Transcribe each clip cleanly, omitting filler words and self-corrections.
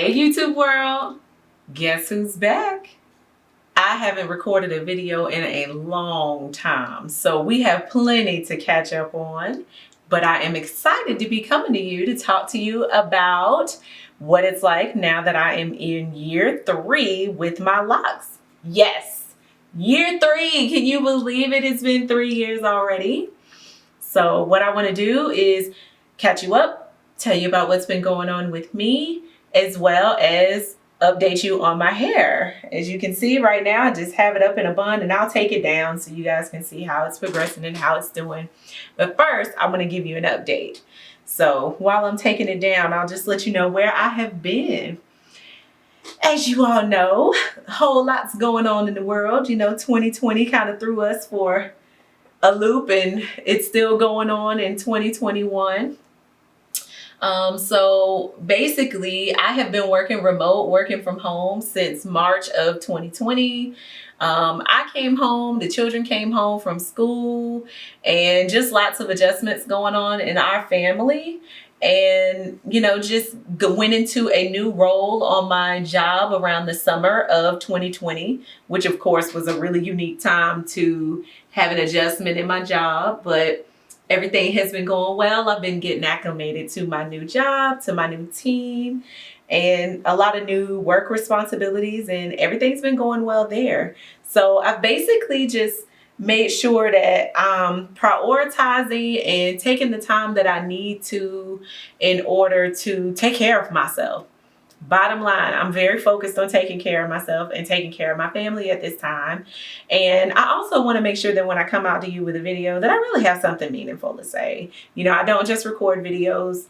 Hey YouTube world, guess who's back? I haven't recorded a video in a long time, so we have plenty to catch up on, but I am excited to be coming to you to talk to you about what it's like now that I am in year 3 with my locks. Yes, year 3. Can you believe it? It's been 3 years already. So what I want to do is catch you up, tell you about what's been going on with me, as well as update you on my hair. As you can see right now, I just have it up in a bun and I'll take it down so you guys can see how it's progressing and how it's doing. But first, I'm going to give you an update. So while I'm taking it down, I'll just let you know where I have been. As you all know, a whole lot's going on in the world. You know, 2020 kind of threw us for a loop and it's still going on in 2021. So basically I have been working remote, working from home since March of 2020. I came home, the children came home from school, and just lots of adjustments going on in our family. And, you know, just went into a new role on my job around the summer of 2020, which of course was a really unique time to have an adjustment in my job, but everything has been going well. I've been getting acclimated to my new job, to my new team, and a lot of new work responsibilities, and everything's been going well there. So I've basically just made sure that I'm prioritizing and taking the time that I need to in order to take care of myself. Bottom line, I'm very focused on taking care of myself and taking care of my family at this time. And I also want to make sure that when I come out to you with a video that I really have something meaningful to say. You know, I don't just record videos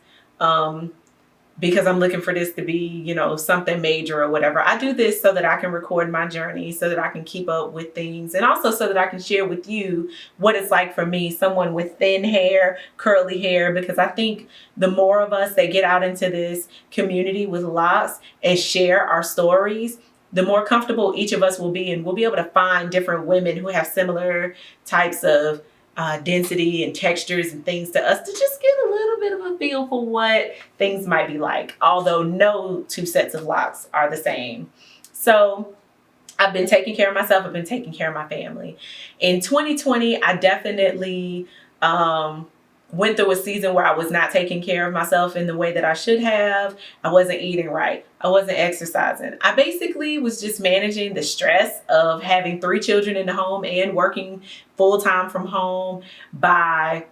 because I'm looking for this to be, you know, something major or whatever. I do this so that I can record my journey, so that I can keep up with things, and also so that I can share with you what it's like for me, someone with thin hair, curly hair, because I think the more of us that get out into this community with locks and share our stories, the more comfortable each of us will be, and we'll be able to find different women who have similar types of density and textures and things to us, to just get a little bit of a feel for what things might be like, although no two sets of locks are the same. So I've been taking care of myself. I've been taking care of my family. In 2020, I definitely went through a season where I was not taking care of myself in the way that I should have. I wasn't eating right. I wasn't exercising. I basically was just managing the stress of having 3 children in the home and working full-time from home by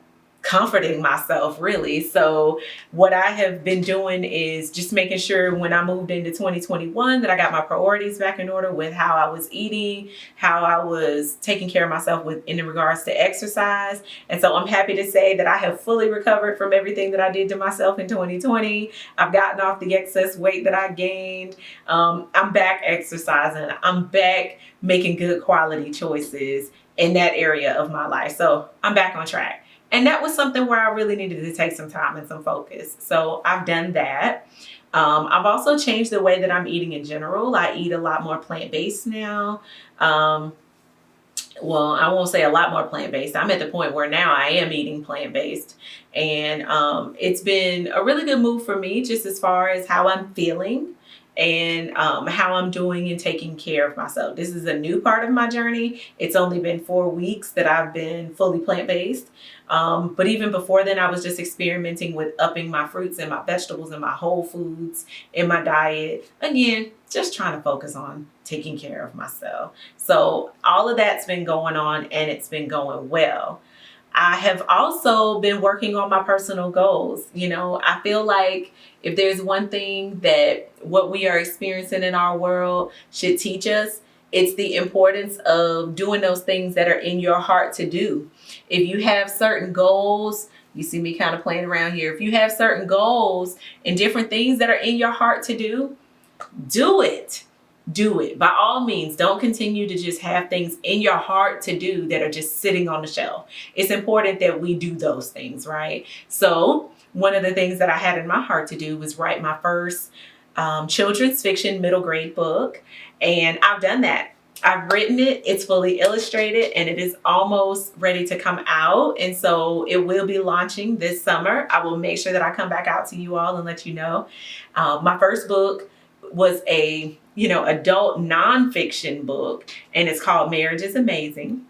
comforting myself, really. So what I have been doing is just making sure when I moved into 2021 that I got my priorities back in order with how I was eating, how I was taking care of myself in regards to exercise. And so I'm happy to say that I have fully recovered from everything that I did to myself in 2020. I've gotten off the excess weight that I gained. I'm back exercising. I'm back making good quality choices in that area of my life. So I'm back on track. And that was something where I really needed to take some time and some focus. So I've done that. I've also changed the way that I'm eating in general. I eat a lot more plant-based now. Well, I won't say a lot more plant-based. I'm at the point where now I am eating plant-based. And it's been a really good move for me, just as far as how I'm feeling and how I'm doing and taking care of myself. This is a new part of my journey. It's only been 4 weeks that I've been fully plant-based. But even before then, I was just experimenting with upping my fruits and my vegetables and my whole foods in my diet. Again, just trying to focus on taking care of myself. So all of that's been going on and it's been going well. I have also been working on my personal goals. You know, I feel like if there's one thing that what we are experiencing in our world should teach us, it's the importance of doing those things that are in your heart to do. If you have certain goals, you see me kind of playing around here. If you have certain goals and different things that are in your heart to do it. Do it. By all means, don't continue to just have things in your heart to do that are just sitting on the shelf. It's important that we do those things, right? So one of the things that I had in my heart to do was write my first children's fiction middle grade book. And I've done that. I've written it, it's fully illustrated, and it is almost ready to come out. And so it will be launching this summer. I will make sure that I come back out to you all and let you know. My first book was a, adult nonfiction book, and it's called Marriage is Amazing.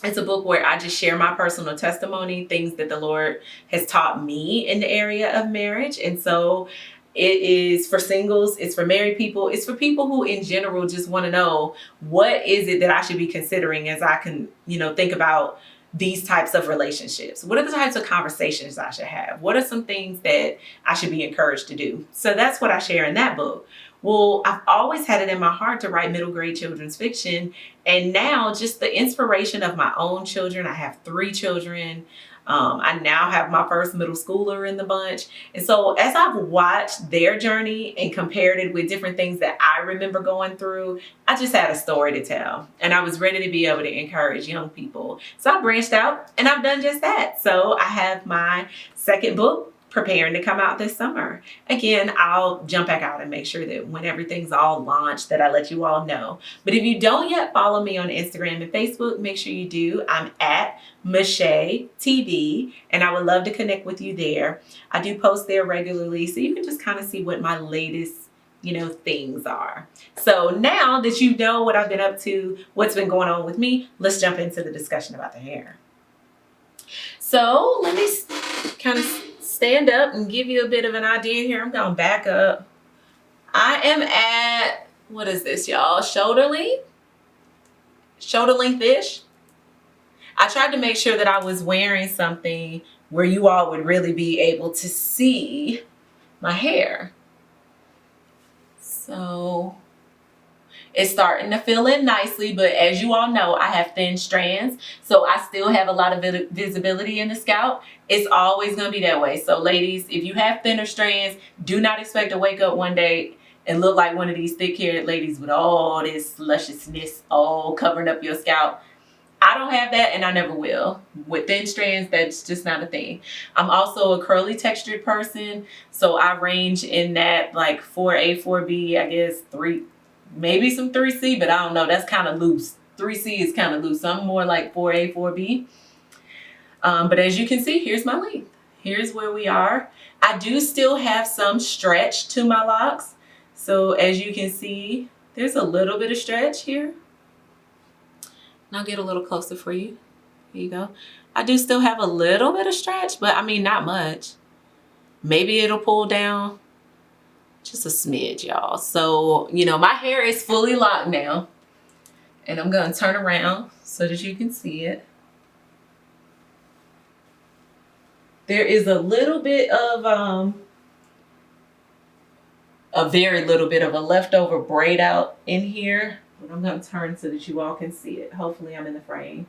It's a book where I just share my personal testimony, things that the Lord has taught me in the area of marriage. And so it is for singles, it's for married people, it's for people who in general just want to know, what is it that I should be considering as I can, think about these types of relationships? What are the types of conversations I should have? What are some things that I should be encouraged to do? So that's what I share in that book. Well, I've always had it in my heart to write middle grade children's fiction. And now just the inspiration of my own children. I have 3 children. I now have my first middle schooler in the bunch. And so as I've watched their journey and compared it with different things that I remember going through, I just had a story to tell. And I was ready to be able to encourage young people. So I branched out and I've done just that. So I have my second book preparing to come out this summer. Again, I'll jump back out and make sure that when everything's all launched that I let you all know. But if you don't yet follow me on Instagram and Facebook, make sure you do. I'm at Mishay TV, and I would love to connect with you there. I do post there regularly, so you can just kind of see what my latest things are. So now that you know what I've been up to, what's been going on with me, let's jump into the discussion about the hair. So let me kind of stand up and give you a bit of an idea here. I'm going to back up. I am at, what is this, y'all? Shoulder length-ish. I tried to make sure that I was wearing something where you all would really be able to see my hair. So it's starting to fill in nicely, but as you all know, I have thin strands, so I still have a lot of visibility in the scalp. It's always going to be that way. So ladies, if you have thinner strands, do not expect to wake up one day and look like one of these thick-haired ladies with all this lusciousness all covering up your scalp. I don't have that, and I never will. With thin strands, that's just not a thing. I'm also a curly textured person, so I range in that like 4A, 4B, I guess 3, maybe some 3C, but I don't know. That's kind of loose. 3C is kind of loose. So I'm more like 4A, 4B. But as you can see, here's my length. Here's where we are. I do still have some stretch to my locks. So as you can see, there's a little bit of stretch here. And I'll get a little closer for you. Here you go. I do still have a little bit of stretch, but I mean, not much. Maybe it'll pull down just a smidge, y'all. So, my hair is fully locked now. And I'm going to turn around so that you can see it. There is a little bit of, a very little bit of a leftover braid out in here. But I'm going to turn so that you all can see it. Hopefully I'm in the frame.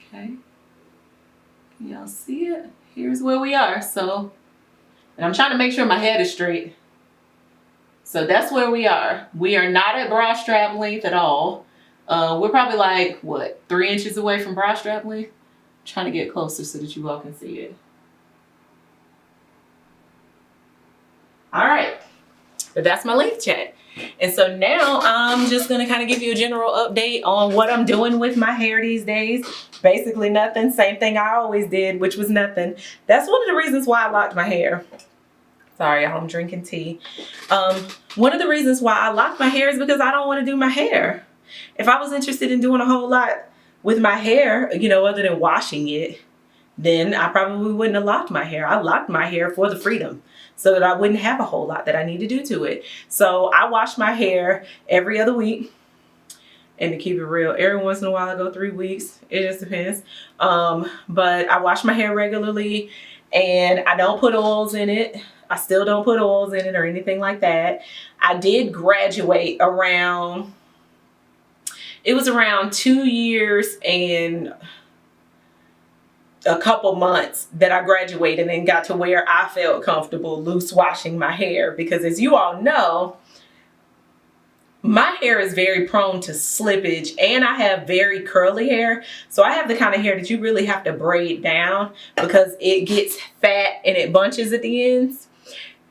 Okay. Can y'all see it? Here's where we are. So, and I'm trying to make sure my head is straight. So that's where we are. We are not at bra strap length at all. We're probably like, what, 3 inches away from bra strap length? I'm trying to get closer so that you all can see it. All right, but that's my length check. And so now I'm just gonna kind of give you a general update on what I'm doing with my hair these days. Basically nothing, same thing I always did, which was nothing. That's one of the reasons why I locked my hair. Sorry, I'm drinking tea. One of the reasons why I locked my hair is because I don't want to do my hair. If I was interested in doing a whole lot with my hair, other than washing it, then I probably wouldn't have locked my hair. I locked my hair for the freedom, so that I wouldn't have a whole lot that I need to do to it. So I wash my hair every other week. And to keep it real, every once in a while I go 3 weeks. It just depends. But I wash my hair regularly, and I don't put oils in it. I still don't put oils in it or anything like that. I did graduate around, it was around 2 years and a couple months that I graduated and got to where I felt comfortable loose washing my hair, because as you all know, my hair is very prone to slippage, and I have very curly hair. So I have the kind of hair that you really have to braid down because it gets fat and it bunches at the ends.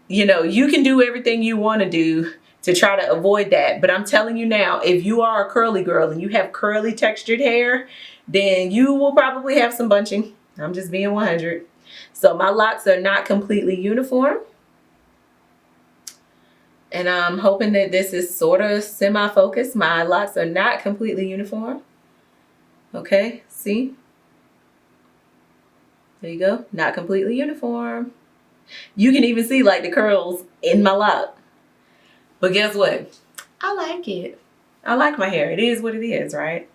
You can do everything you want to do to try to avoid that. But I'm telling you now, if you are a curly girl and you have curly textured hair, then you will probably have some bunching. I'm just being 100. So my locks are not completely uniform. And I'm hoping that this is sort of semi-focused. My locks are not completely uniform. Okay, see? There you go. Not completely uniform. You can even see like the curls in my lock. But guess what? I like it. I like my hair. It is what it is, right?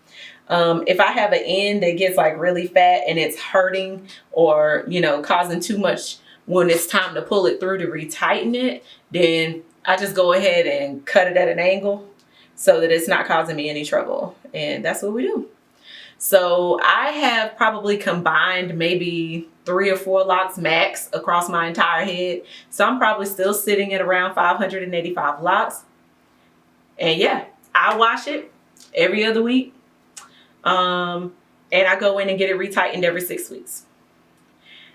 If I have an end that gets like really fat and it's hurting or, you know, causing too much when it's time to pull it through to retighten it, then I just go ahead and cut it at an angle so that it's not causing me any trouble. And that's what we do. So I have probably combined maybe 3 or 4 locks max across my entire head. So I'm probably still sitting at around 585 locks. And yeah, I wash it every other week. And I go in and get it retightened every 6 weeks.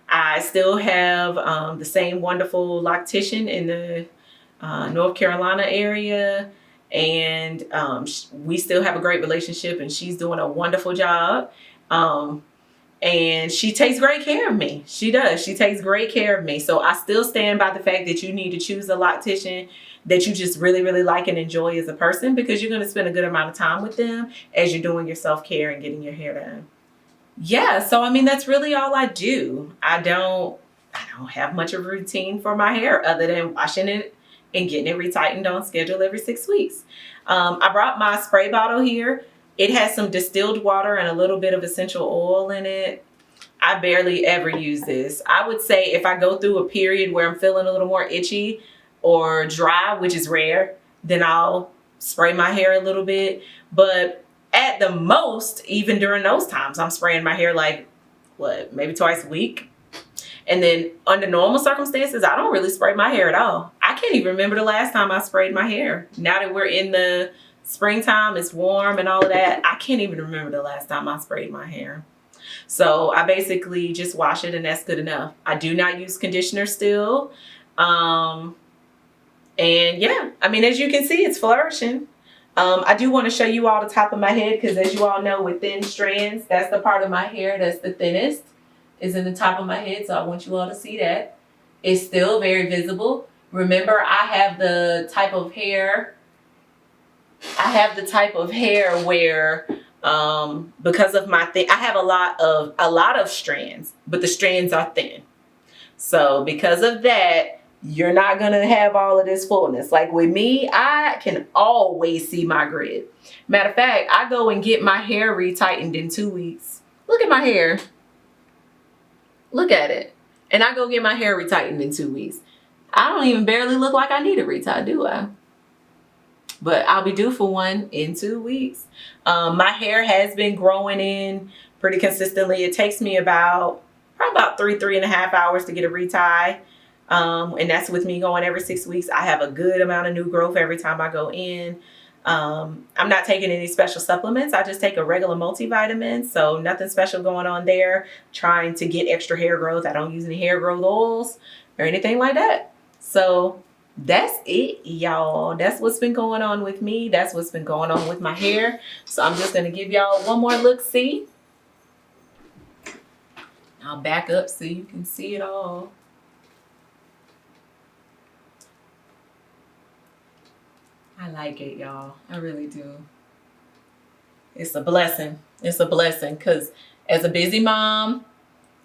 I still have the same wonderful loctician in the North Carolina area. And we still have a great relationship, and she's doing a wonderful job. And she takes great care of me. She does. She takes great care of me. So I still stand by the fact that you need to choose a loctician that you just really, really like and enjoy as a person, because you're going to spend a good amount of time with them as you're doing your self-care and getting your hair done. Yeah, so I mean, that's really all I do. I don't have much of a routine for my hair other than washing it and getting it retightened on schedule every 6 weeks. I brought my spray bottle here. It has some distilled water and a little bit of essential oil in it. I barely ever use this. I would say if I go through a period where I'm feeling a little more itchy or dry, which is rare, then I'll spray my hair a little bit. But at the most, even during those times, I'm spraying my hair like, maybe twice a week. And then under normal circumstances, I don't really spray my hair at all. I can't even remember the last time I sprayed my hair. Now that we're in the springtime, it's warm and all of that, I can't even remember the last time I sprayed my hair. So I basically just wash it, and that's good enough. I do not use conditioner still. And yeah, I mean, as you can see, it's flourishing. I do want to show you all the top of my head, because as you all know, with thin strands, that's the part of my hair that's the thinnest, is in the top of my head. So I want you all to see that. It's still very visible. Remember, I have the type of hair where because of my I have a lot of strands, but the strands are thin. So because of that, you're not gonna have all of this fullness. Like with me, I can always see my grid. Matter of fact, I go and get my hair retightened in 2 weeks. Look at my hair. Look at it. And I go get my hair retightened in 2 weeks. I don't even barely look like I need a retie, do I? But I'll be due for one in 2 weeks. My hair has been growing in pretty consistently. It takes me probably about 3.5 hours to get a retie. And that's with me going every 6 weeks. I have a good amount of new growth every time I go in. I'm not taking any special supplements. I just take a regular multivitamin. So nothing special going on there. Trying to get extra hair growth. I don't use any hair growth oils or anything like that. So that's it, y'all. That's what's been going on with me. That's what's been going on with my hair. So I'm just going to give y'all one more look, see. I'll back up so you can see it all. I like it, y'all. I really do. It's a blessing. It's a blessing, because as a busy mom,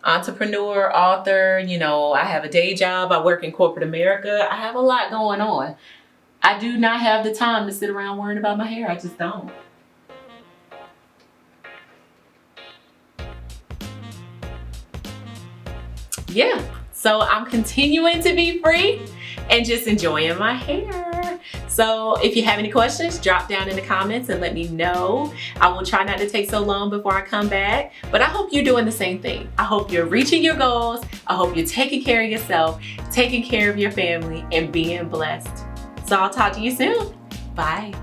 entrepreneur, author, you know, I have a day job. I work in corporate America. I have a lot going on. I do not have the time to sit around worrying about my hair. I just don't. Yeah, so I'm continuing to be free and just enjoying my hair. So if you have any questions, drop down in the comments and let me know. I will try not to take so long before I come back, but I hope you're doing the same thing. I hope you're reaching your goals. I hope you're taking care of yourself, taking care of your family, and being blessed. So I'll talk to you soon. Bye.